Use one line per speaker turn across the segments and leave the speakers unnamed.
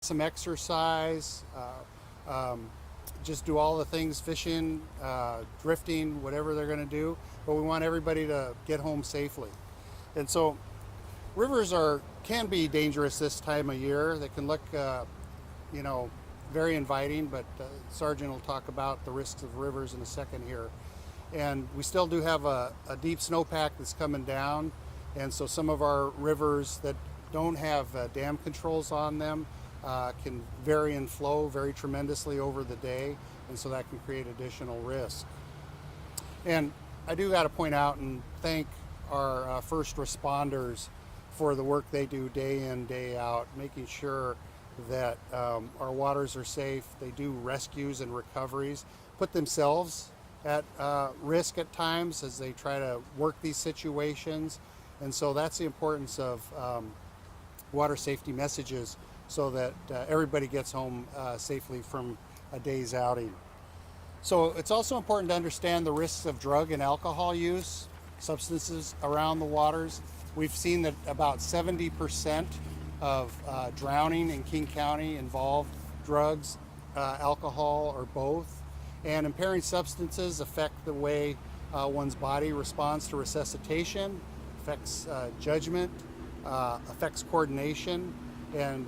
some exercise, just do all the things, fishing, drifting, whatever they're going to do. But we want everybody to get home safely. And so rivers can be dangerous this time of year. They can look, you know, very inviting, but Sergeant will talk about the risks of rivers in a second here. And we still do have a deep snowpack that's coming down, and so some of our rivers that don't have dam controls on them can vary in flow very tremendously over the day, and so that can create additional risk. And I do got to point out and thank our first responders for the work they do day in, day out, making sure that our waters are safe. They do rescues and recoveries, put themselves at risk at times as they try to work these situations. And so that's the importance of water safety messages so that everybody gets home safely from a day's outing. So it's also important to understand the risks of drug and alcohol use, substances around the waters. We've seen that about 70% of drowning in King County involved drugs, alcohol, or both. And impairing substances affect the way one's body responds to resuscitation, affects judgment, affects coordination, and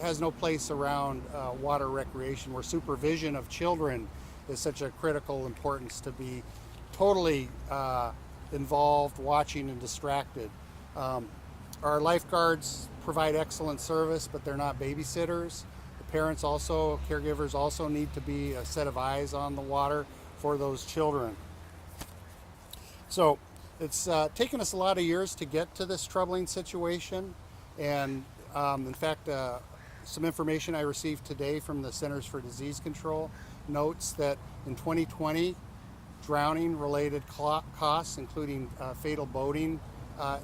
has no place around water recreation, where supervision of children is such a critical importance to be totally involved, watching, and distracted. Our lifeguards provide excellent service, but they're not babysitters. The parents also, caregivers also need to be a set of eyes on the water for those children. So it's taken us a lot of years to get to this troubling situation. And in fact, some information I received today from the Centers for Disease Control notes that in 2020, drowning related costs, including fatal boating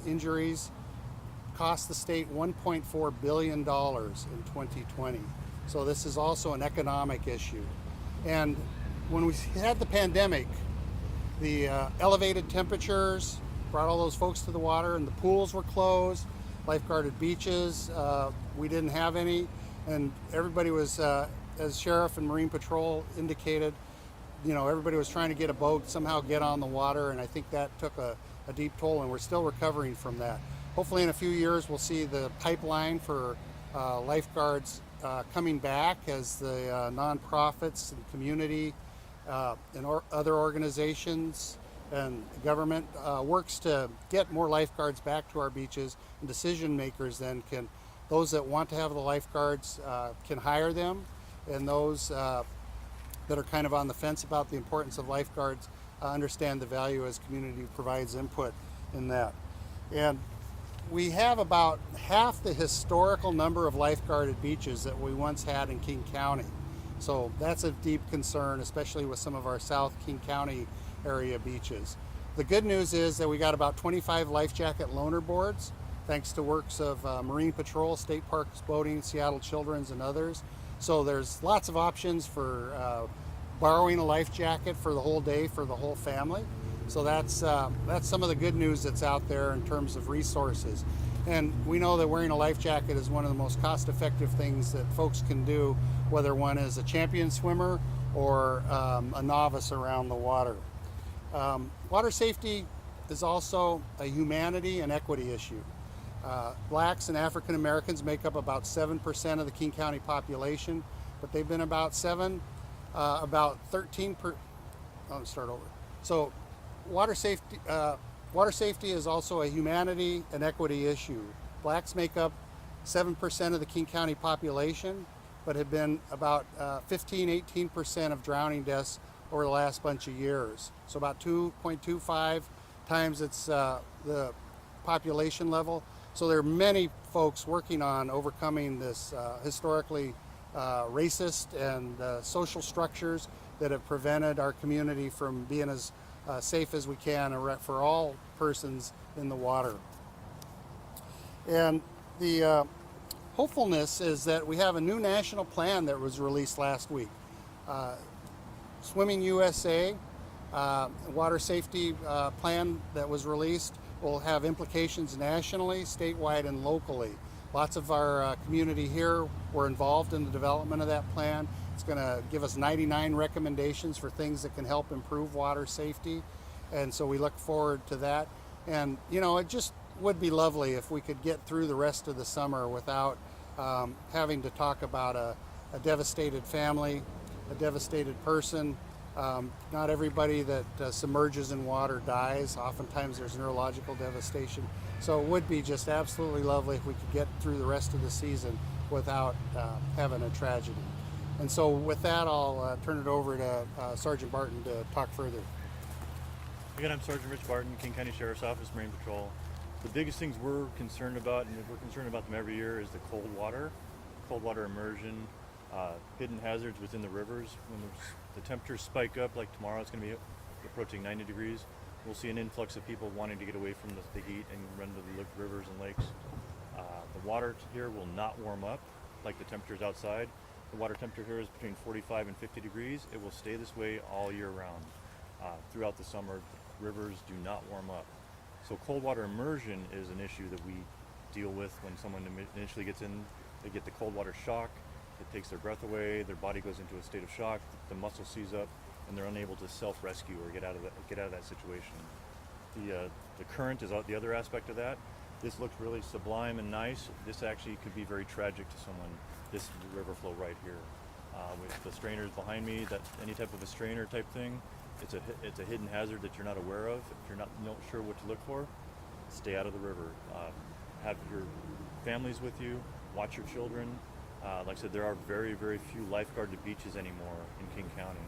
injuries, cost the state $1.4 billion in 2020. So this is also an economic issue. And when we had the pandemic, the elevated temperatures brought all those folks to the water, and the pools were closed, lifeguarded beaches, we didn't have any, and everybody was, as Sheriff and Marine Patrol indicated, you know, everybody was trying to get a boat, somehow get on the water, and I think that took a deep toll, and we're still recovering from that. Hopefully in a few years we'll see the pipeline for lifeguards coming back as the nonprofits and community and other organizations and government works to get more lifeguards back to our beaches, and decision makers then can, those that want to have the lifeguards can hire them, and those that are kind of on the fence about the importance of lifeguards understand the value as community provides input in that. And we have about half the historical number of lifeguarded beaches that we once had in King County. So that's a deep concern, especially with some of our South King County area beaches. The good news is that we got about 25 life jacket loaner boards, thanks to works of Marine Patrol, State Parks Boating, Seattle Children's, and others. So there's lots of options for borrowing a life jacket for the whole day for the whole family. So that's some of the good news that's out there in terms of resources. And we know that wearing a life jacket is one of the most cost-effective things that folks can do, whether one is a champion swimmer or a novice around the water. Water safety is also a humanity and equity issue. Blacks and African Americans make up about 7% of the King County population, but they've been about 13 per, I'll start over. So water safety is also a humanity and equity issue. Blacks make up 7% of the King County population, but have been about 15-18% of drowning deaths over the last bunch of years. So about 2.25 times its the population level. So there are many folks working on overcoming this historically racist and social structures that have prevented our community from being as safe as we can for all persons in the water. And the hopefulness is that we have a new national plan that was released last week. Swimming USA water safety plan that was released will have implications nationally, statewide, and locally. Lots of our community here were involved in the development of that plan. It's going to give us 99 recommendations for things that can help improve water safety, and so we look forward to that. And it just would be lovely if we could get through the rest of the summer without having to talk about a devastated family, a devastated person. Not everybody that submerges in water dies. Oftentimes there's neurological devastation. So it would be just absolutely lovely if we could get through the rest of the season without having a tragedy. And so with that, I'll turn it over to Sergeant Barton to talk further.
Again, I'm Sergeant Rich Barton, King County Sheriff's Office, Marine Patrol. The biggest things we're concerned about, and we're concerned about them every year, is the cold water immersion, hidden hazards within the rivers. When the temperatures spike up, like tomorrow it's going to be approaching 90 degrees, we'll see an influx of people wanting to get away from the heat and run to the rivers and lakes. The water here will not warm up like the temperatures outside. The water temperature here is between 45 and 50 degrees. It will stay this way all year round. Throughout the summer, rivers do not warm up. So cold water immersion is an issue that we deal with when someone initially gets in. They get the cold water shock. It takes their breath away. Their body goes into a state of shock. The muscle seize up, and they're unable to self-rescue or get out of that situation. The current is the other aspect of that. This looks really sublime and nice. This actually could be very tragic to someone. This river flow right here, with the strainers behind me. That any type of a strainer type thing. It's a hidden hazard that you're not aware of. If you're not sure what to look for, stay out of the river. Have your families with you. Watch your children. Like I said, there are very, very few lifeguarded beaches anymore in King County.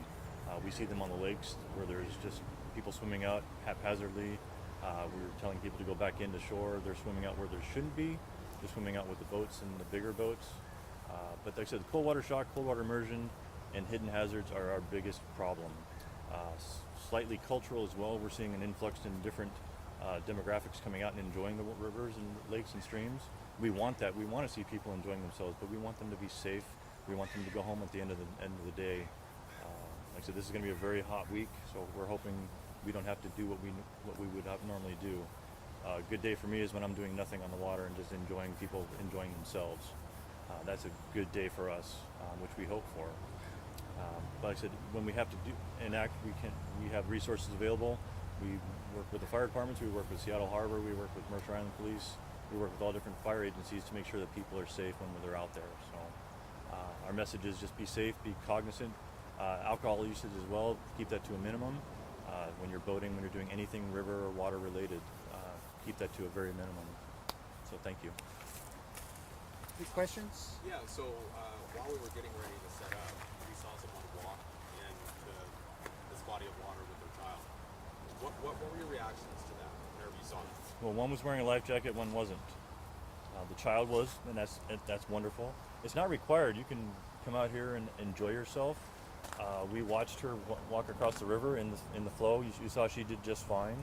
We see them on the lakes where there's just people swimming out haphazardly. We're telling people to go back into shore. They're swimming out where there shouldn't be. They're swimming out with the boats and the bigger boats. But like I said, cold water shock, cold water immersion, and hidden hazards are our biggest problem. Slightly cultural as well. We're seeing an influx in different demographics coming out and enjoying the rivers and lakes and streams. We want that. We want to see people enjoying themselves, but we want them to be safe. We want them to go home at the end of the day. Like I said, this is going to be a very hot week, so we're hoping we don't have to do what we would normally do. A good day for me is when I'm doing nothing on the water and just enjoying people enjoying themselves. That's a good day for us, which we hope for. But like I said, when we have to enact, we have resources available. We work with the fire departments, we work with Seattle Harbor, we work with Mercer Island Police, we work with all different fire agencies to make sure that people are safe when they're out there. So our message is just be safe, be cognizant. Alcohol usage as well, keep that to a minimum. When you're boating, when you're doing anything river or water related, keep that to a very minimum. So thank you.
Any questions?
Yeah, so while we were getting ready to set up, we saw someone walk into this body of water with their child. What were your reactions to that whenever you saw that?
Well, one was wearing a life jacket, one wasn't. The child was, and that's wonderful. It's not required. You can come out here and enjoy yourself. We watched her walk across the river in the flow. You saw she did just fine.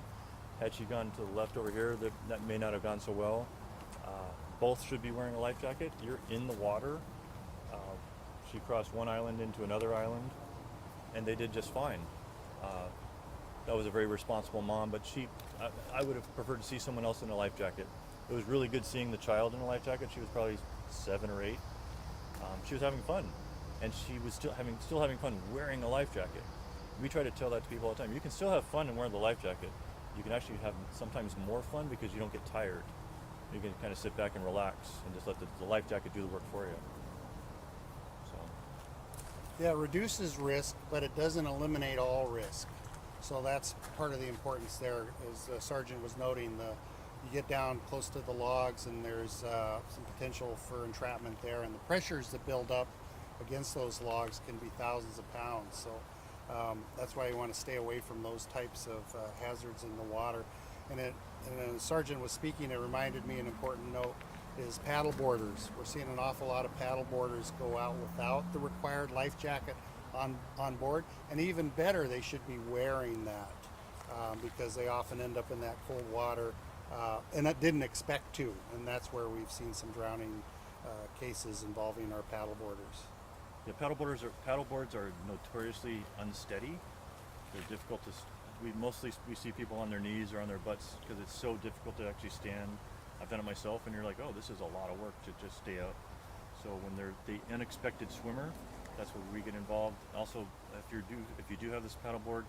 Had she gone to the left over here, that may not have gone so well. Both should be wearing a life jacket. You're in the water. She crossed one island into another island, and they did just fine. That was a very responsible mom, but I would have preferred to see someone else in a life jacket. It was really good seeing the child in a life jacket. She was probably 7 or 8. She was having fun, and she was still having fun wearing a life jacket. We try to tell that to people all the time. You can still have fun and wear the life jacket. You can actually have sometimes more fun because you don't get tired. You can kind of sit back and relax and just let the life jacket do the work for you. So.
Yeah, it reduces risk, but it doesn't eliminate all risk. So that's part of the importance there, as the sergeant was noting. You get down close to the logs and there's some potential for entrapment there, and the pressures that build up against those logs can be thousands of pounds. So that's why you want to stay away from those types of hazards in the water. And the sergeant was speaking, it reminded me an important note is paddle boarders. We're seeing an awful lot of paddle boarders go out without the required life jacket on board, and even better, they should be wearing that because they often end up in that cold water and didn't expect to, and that's where we've seen some drowning cases involving our paddle boarders.
Yeah, paddle boards are notoriously unsteady. They're difficult to. We see people on their knees or on their butts because it's so difficult to actually stand I've done it myself, and you're like, oh, this is a lot of work to just stay out. So when they're the unexpected swimmer, that's where we get involved. Also, if you do have this paddleboard,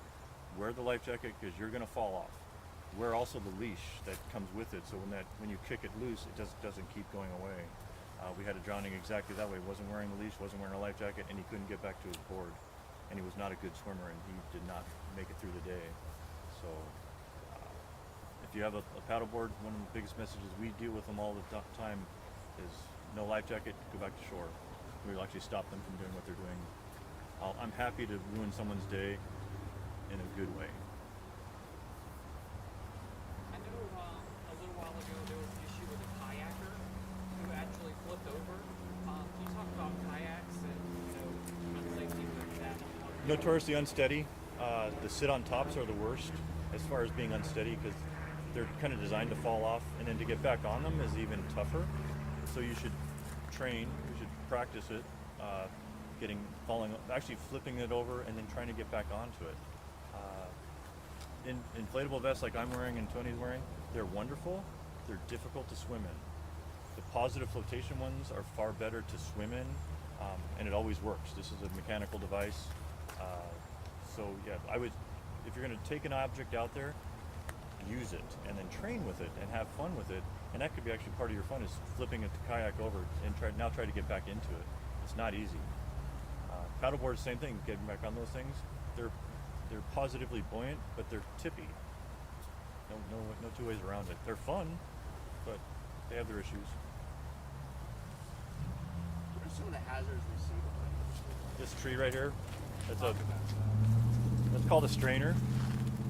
wear the life jacket because you're going to fall off. Wear also the leash that comes with it, so when you kick it loose, it doesn't keep going away. We had a drowning exactly that way. Wasn't wearing the leash, wasn't wearing a life jacket, and he couldn't get back to his board. And he was not a good swimmer, and he did not make it through the day. So if you have a paddleboard, one of the biggest messages we deal with them all the time is no life jacket, go back to shore. We'll actually stop them from doing what they're doing. I'm happy to ruin someone's day in a good way.
I know a little while ago there was an issue with a kayaker who actually flipped over. Can you talk about kayaks and unsafe things like that?
Notoriously unsteady. The sit-on tops are the worst as far as being unsteady because they're kind of designed to fall off, and then to get back on them is even tougher. So you should train, you should practice it, actually flipping it over and then trying to get back onto it. In inflatable vests like I'm wearing and Tony's wearing, they're wonderful. They're difficult to swim in. The positive flotation ones are far better to swim in, and it always works. This is a mechanical device. So yeah, if you're going to take an object out there, use it and then train with it and have fun with it. And that could be actually part of your fun is flipping the kayak over and try to get back into it. It's not easy. Paddleboards, same thing. Getting back on those things, they're positively buoyant, but they're tippy. No two ways around it. They're fun, but they have their issues.
What are some of the hazards we see behind
This tree right here, that's called a strainer.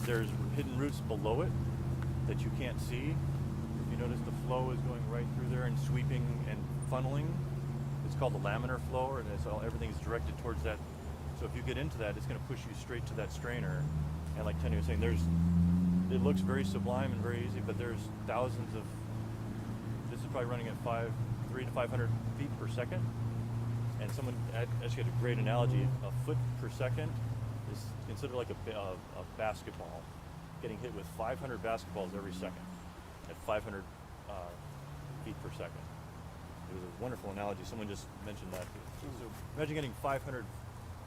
There's hidden roots below it that you can't see. If you notice, the flow is going right through there and sweeping and funneling. It's called the laminar flow, and everything is directed towards that. So if you get into that, it's going to push you straight to that strainer. And like Tony was saying, it looks very sublime and very easy, but there's thousands of. This is probably running at 300 to 500 feet per second. And someone actually had a great analogy. A foot per second is considered like a basketball. Getting hit with 500 basketballs every second at 500 feet per second. It was a wonderful analogy. Someone just mentioned that. So imagine getting 500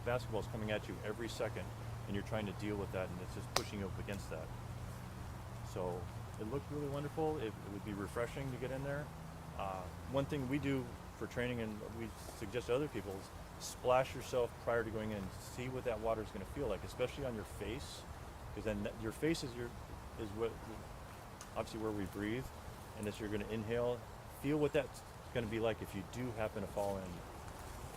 basketballs coming at you every second, and you're trying to deal with that, and it's just pushing you up against that. So it looked really wonderful. It would be refreshing to get in there. One thing we do for training, and we suggest to other people, is splash yourself prior to going in and see what that water is going to feel like, especially on your face, because then your face is what obviously where we breathe, and as you're going to inhale, feel what that's going to be like if you do happen to fall in.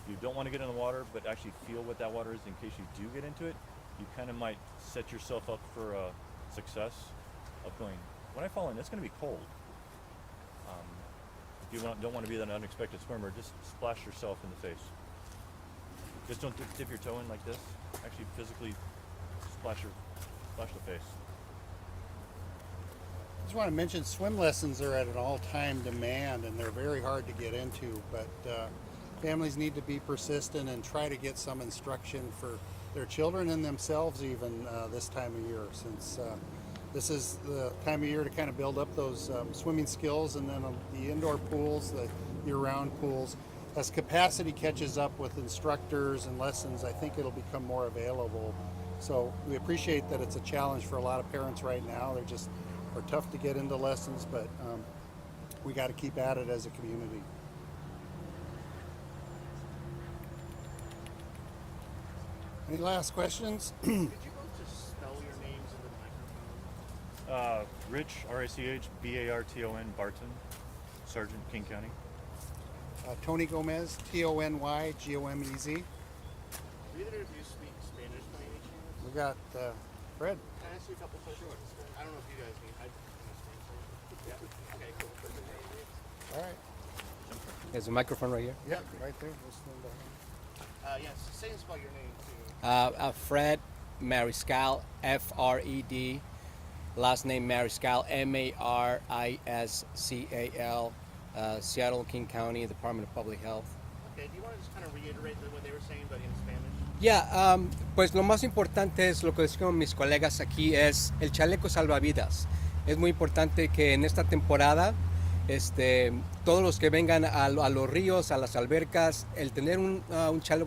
If you don't want to get in the water, but actually feel what that water is in case you do get into it, you kind of might set yourself up for a success of going, when I fall in, it's going to be cold. If you don't want to be that unexpected swimmer, just splash yourself in the face. Just don't dip your toe in like this. Actually physically splash the face.
I just want to mention swim lessons are at an all-time demand, and they're very hard to get into, but families need to be persistent and try to get some instruction for their children and themselves even this time of year, since this is the time of year to kind of build up those swimming skills. And then the indoor pools, the year-round pools, as capacity catches up with instructors and lessons, I think it'll become more available. So we appreciate that it's a challenge for a lot of parents right now. They're tough to get into lessons, but we got to keep at it as a community. Any last questions?
Could you both just spell your names into the microphone?
Rich, R-I-C-H, B-A-R-T-O-N, Barton, Sergeant, King County.
Tony Gomez, T-O-N-Y-G-O-M-E-Z.
Do either of you speak Spanish by any chance?
We got Fred.
Can I ask you a couple questions? I don't know if you guys need. I understand. Yeah. Okay. Cool.
All right.
There's a microphone right here.
Yeah, right there.
Yes. Say and spell your name too.
Fred Mariscal, F-R-E-D. Last name Mariscal, M-A-R-I-S-C-A-L. Seattle, King County, Department of Public Health.
Okay. Do you want to just kind of reiterate what they were saying, but in Spanish?
Yeah, pues lo más importante es lo que decían mis colegas aquí, es el chaleco salvavidas. Es muy importante que en esta temporada todos los que vengan a los ríos, a las albercas, el tener un chaleco